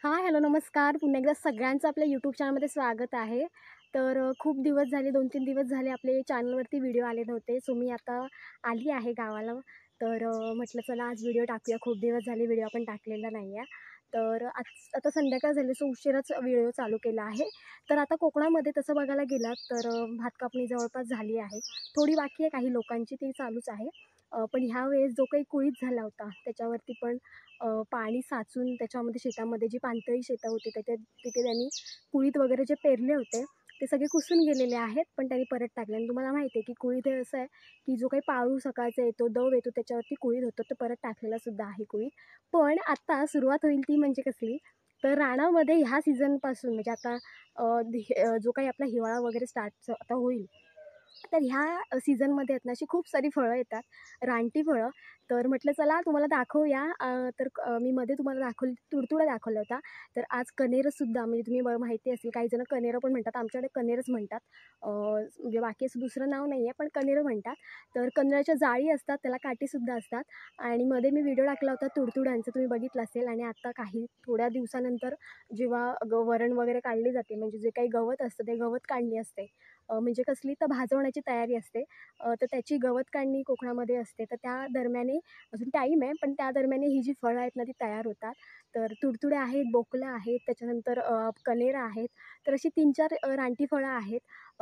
हाय, hello, नमस्कार. पुन्हा एकदा सगळ्यांचं आपल्या यूट्यूब चॅनलमध्ये स्वागत आहे. तर खूप दिवस झाले, 2-3 दिवस झाले आपले चॅनलवरती व्हिडिओ आले नव्हते. सो मी आता आली आहे गावाला. तर म्हटलं चला आज व्हिडिओ टाकूया. खूप दिवस झाले व्हिडिओ आपण टाकलेला नाही आहे. तर आता संध्याकाळ झाली, सो उशिराच व्हिडिओ चालू केला आहे. तर आता कोकणामध्ये तसं बघायला गेलात तर भात कापणी जवळपास झाली आहे. थोडी बाकी आहे काही लोकांची, ती चालूच आहे. पण ह्यावेळेस जो काही कुळीत झाला होता त्याच्यावरती पण पाणी साचून त्याच्यामध्ये शेतामध्ये जी पाणथळी शेतं होती तिथे त्यांनी कुळीत वगैरे जे पेरले होते ते सगळे कुसून गेलेले आहेत, पण त्यांनी परत टाकले. आणि तुम्हाला माहिती आहे की कुळीत हे असं आहे की जो काही पाऊळ सकाळचा येतो, दव येतो, त्याच्यावरती कुळीत होतो, तो परत टाकलेला सुद्धा आहे कुळीत. पण आता सुरुवात होईल ती म्हणजे कसली, तर रानामध्ये ह्या सीझनपासून म्हणजे आता जो काही आपला हिवाळा वगैरे स्टार्ट आता होईल, तर ह्या सीझनमध्ये आहेत ना अशी खूप सारी फळं येतात, रानटी फळं. तर म्हटलं चला तुम्हाला दाखवूया. मी मध्ये तुम्हाला तुडतुडा दाखवला होता. तर आज कण्हेरसुद्धा म्हणजे तुम्ही माहिती असेल, काही जण कण्हेरं पण म्हणतात, आमच्याकडे कण्हेरच म्हणतात. म्हणजे बाकी असं दुसरं नाव नाही आहे, पण कण्हेरं म्हणतात. तर कण्हेराच्या जाळी असतात, त्याला काठीसुद्धा असतात. आणि मध्ये मी व्हिडिओ टाकला होता तुडतुड्यांचा, तुम्ही बघितला असेल. आणि आता काही थोड्या दिवसानंतर जेव्हा वरण वगैरे काढली जाते, म्हणजे जे काही गवत असतं ते गवत काढणी असते. म्हणजे कसली तर भाजवण्याची तयारी असते. तर त्याची गवत काढणी कोकणामध्ये असते. तर त्या दरम्याने अजून टाईम आहे, पण त्या दरम्याने ही जी फळं आहेत ना ती तयार होतात. तर तुडतुडे आहेत, बोकलं आहेत, त्याच्यानंतर कण्हेरं आहेत. तर अशी 3-4 रानटी फळं आहेत.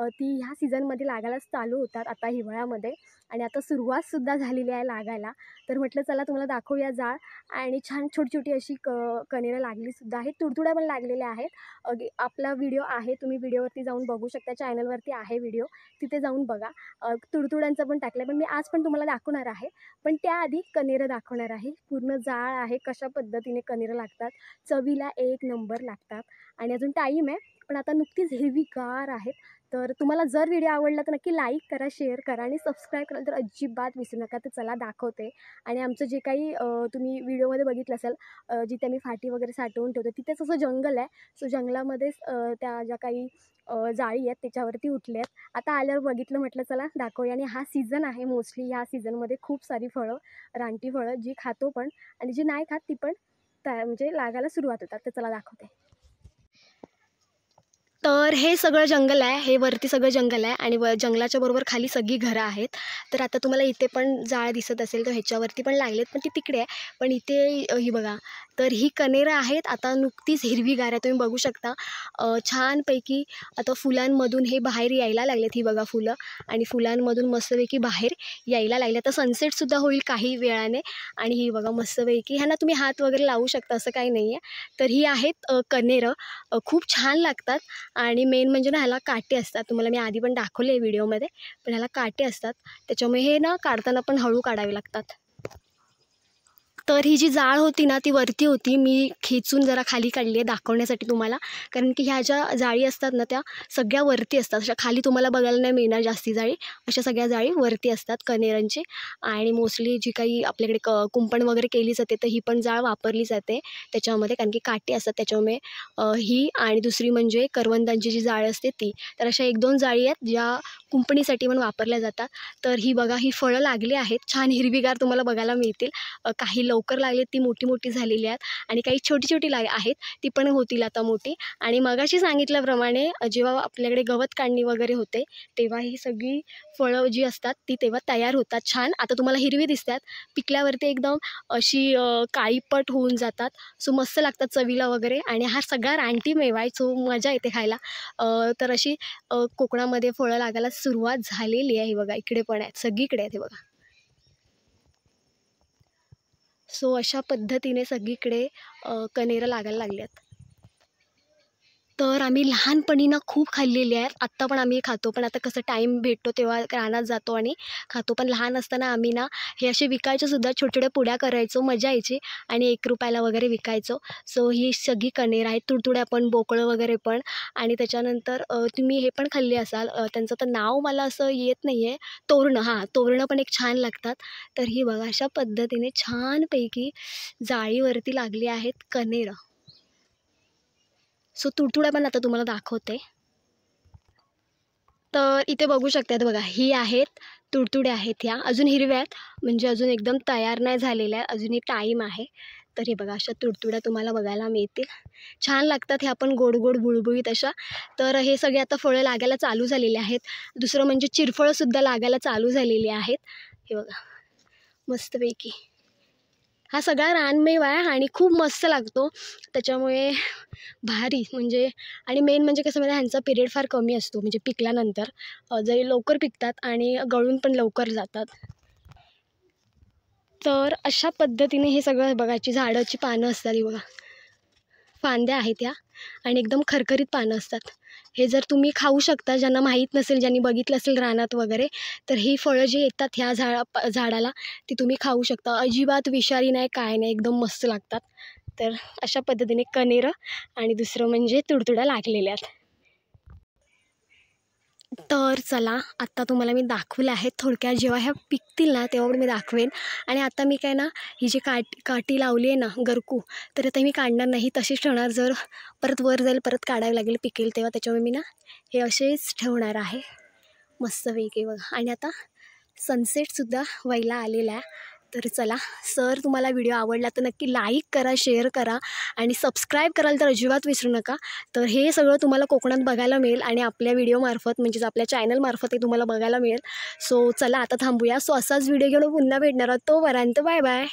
ती ह्या सीझनमध्ये लागायलाच चालू होतात आता हिवाळ्यामध्ये. आणि आता सुरुवातसुद्धा झालेली आहे लागायला. तर म्हटलं चला तुम्हाला दाखवूया जाळ. आणि छान छोटी-छोटी अशी कण्हेरं लागलीसुद्धा आहेत. तुडतुड्या पण लागलेल्या आहेत. आपला व्हिडिओ आहे, तुम्ही व्हिडिओवरती जाऊन बघू शकता. चॅनलवरती आहे व्हिडिओ, तिथे जाऊन बघा. तुडतुड्यांचा पण टाकला आहे, पण मी आज पण तुम्हाला दाखवणार आहे. पण त्याआधी कण्हेरं दाखवणार आहे. पूर्ण जाळ आहे, कशा पद्धतीने कण्हेरं लागतात. चवीला एक नंबर लागतात. आणि अजून टाईम आहे, पण आता नुकतीच हिरवीगार आहेत. तर तुम्हाला जर व्हिडिओ आवडला तर नक्की लाईक करा, शेअर करा आणि सबस्क्राईब करायला तर अजिबात विसरू नका. तर चला दाखवते. आणि आमचं जे काही तुम्ही व्हिडिओमध्ये बघितलं असेल, जिथे मी फाटी वगैरे साठवून ठेवते, तिथेच असं जंगल आहे. सो जंगलामध्येच त्या ज्या काही जाळी आहेत त्याच्यावरती उठले आहेत. आता आल्यावर बघितलं, म्हटलं चला दाखवूया. आणि हा सीझन आहे, मोस्टली ह्या सीझनमध्ये खूप सारी फळं, रानटी फळं जी खातो पण आणि जी नाही खात ती पण म्हणजे लागायला सुरुवात होतात. तर चला दाखवते. तर हे सगळं जंगल आहे, हे वरती सगळं जंगल आहे आणि जंगलाच्या बरोबर खाली सगळी घरं आहेत. तर आता तुम्हाला इथे पण जाळ दिसत असेल, तर ह्याच्यावरती पण लागलेत, पण ती तिकडे आहे. पण इथे ही बघा, तर ही कण्हेरं आहेत. आता नुकतीच हिरवीगार आहे, तुम्ही बघू शकता. छानपैकी आता फुलांमधून हे बाहेर यायला लागलेत, ही बघा फुलं. आणि फुलांमधून मस्तपैकी बाहेर यायला लागले. आता सनसेटसुद्धा होईल काही वेळाने. आणि ही बघा मस्तपैकी ह्यांना तुम्ही हात वगैरे लावू शकता, असं काही नाही आहे. तर ही आहेत कण्हेरं. खूप छान लागतात. आणि मेन म्हणजे ना ह्याला काटे असतात, तुम्हाला मी आधी पण दाखवले आहे व्हिडिओमध्ये. पण ह्याला काटे असतात, त्याच्यामुळे हे ना काढताना पण हळू काढावे लागतात. तर ही जी जाळ होती ना ती वरती होती, मी खेचून जरा खाली काढली आहे दाखवण्यासाठी तुम्हाला. कारण की ह्या ज्या जाळी असतात ना त्या सगळ्या वरती असतात, अशा खाली तुम्हाला बघायला नाही मिळणार जास्ती जाळी. अशा सगळ्या जाळी वरती असतात कण्हेरांची. आणि मोस्टली जी काही आपल्याकडे कुंपण वगैरे केली जाते, तर ही पण जाळ वापरली जाते त्याच्यामध्ये, कारण की काटे असतात त्याच्यामुळे. ही आणि दुसरी म्हणजे करवंदांची जी जाळ असते ती. तर अशा 1-2 जाळी आहेत ज्या कुंपणीसाठी पण वापरल्या जातात. तर ही बघा, ही फळं लागली आहेत, छान हिरवीगार तुम्हाला बघायला मिळतील. काही लवकर लागली, ती मोठी मोठी झालेली आहेत. आणि काही छोटी छोटी आहेत, ती पण होतील आता मोठी. आणि मगाशी सांगितल्याप्रमाणे जेव्हा आपल्याकडे गवत काढणी वगैरे होते, तेव्हा ही सगळी फळं जी असतात ती तेव्हा तयार होतात छान. आता तुम्हाला हिरवी दिसतात, पिकल्यावरती एकदम अशी काळीपट होऊन जातात. सो मस्त लागतात चवीला वगैरे. आणि हा सगळा रानटी मेवा आहे, सो मजा येते खायला. तर अशी कोकणामध्ये फळं लागायला सुरुवात झालेली आहे. बघा इकडे पण आहेत, सगळीकडे आहेत, हे बघा. सो अशा पद्धतीने सगळीकडे कण्हेरं लागायला लागली आहेत. तर आम्ही लहानपणी ना खूप खाल्लेली आहेत, आत्ता पण आम्ही खातो. पण आता कसं टाईम भेटतो तेव्हा रानात जातो आणि खातो. पण लहान असताना आम्ही ना हे असे विकायचोसुद्धा, छोट्या-छोट्या पुड्या करायचो, मजा यायची. आणि ₹1 वगैरे विकायचो. सो ही सगळी कण्हेरं आहेत, तुडतुड्या पण, बोकळं वगैरे पण. आणि त्याच्यानंतर तुम्ही हे पण खाल्ले असाल, त्यांचं तर नाव मला असं येत नाही आहे. तोरणं, हां, तोरणं पण एक छान लागतात. तर ही बघा अशा पद्धतीने छानपैकी जाळीवरती लागली आहेत कण्हेरं. सो तुडतुड्या पण आता तुम्हाला दाखवते. तर इथे बघू शकतात बघा, ही आहेत तुडतुड्या आहेत ह्या. अजून हिरव्या आहेत, म्हणजे अजून एकदम तयार नाही झालेल्या आहेत, अजूनही टाईम आहे. तर हे बघा अशा तुडतुड्या तुम्हाला बघायला मिळतील. छान लागतात हे आपण गोड गोड बुळबुळीत अशा. तर हे सगळे आता फळं लागायला चालू झालेले आहेत. दुसरं म्हणजे चिरफळंसुद्धा लागायला चालू झालेली आहेत. हे बघा मस्तपैकी हा सगळा रानमेवा आहे आणि खूप मस्त लागतो. त्याच्यामुळे भारी म्हणजे आणि मेन म्हणजे कसं म्हणजे ह्यांचा पिरियड फार कमी असतो म्हणजे पिकल्यानंतर जरी लवकर पिकतात आणि गळून पण लवकर जातात. तर अशा पद्धतीने हे सगळं बघायची झाडाची पानं असतात ही बघा, फांद्या आहेत ह्या आणि एकदम खरखरीत पानं असतात. हे जर तुम्ही खाऊ शकता, ज्यांना माहीत नसेल, ज्यांनी बघितलं असेल रानात वगैरे, तर ही फळं जी येतात ह्या झाडाला ती तुम्ही खाऊ शकता. अजिबात विषारी नाही, काय नाही, एकदम मस्त लागतात. तर अशा पद्धतीने कण्हेरं आणि दुसरं म्हणजे तुडतुड्या लागलेल्या आहेत. तर चला आत्ता तुम्हाला मी दाखवलं आहे थोडक्यात. जेव्हा ह्या पिकतील ना तेव्हा मी दाखवेन. आणि आता मी काय ना ही जी काठी लावली आहे ना गरकू, तर आता मी काढणार नाही, तशीच ठेवणार. जर परत वर जाईल परत काढावी लागेल पिकेल तेव्हा, त्याच्यामुळे मी ना हे असेच ठेवणार आहे मस्तपैकी बघा. आणि आता सनसेटसुद्धा व्हायला आलेला आहे. तर चला सर, तुम्हाला व्हिडिओ आवडला तर नक्की लाईक करा, शेअर करा आणि सबस्क्राईब करायला तर अजिबात विसरू नका. तर हे सगळं तुम्हाला कोकणात बघायला मिळेल आणि आपल्या व्हिडिओमार्फत म्हणजेच आपल्या चॅनलमार्फत हे तुम्हाला बघायला मिळेल. सो चला आता थांबूया. सो असाच व्हिडिओ घेऊन पुन्हा भेटणार आहोत. तोपर्यंत बाय बाय.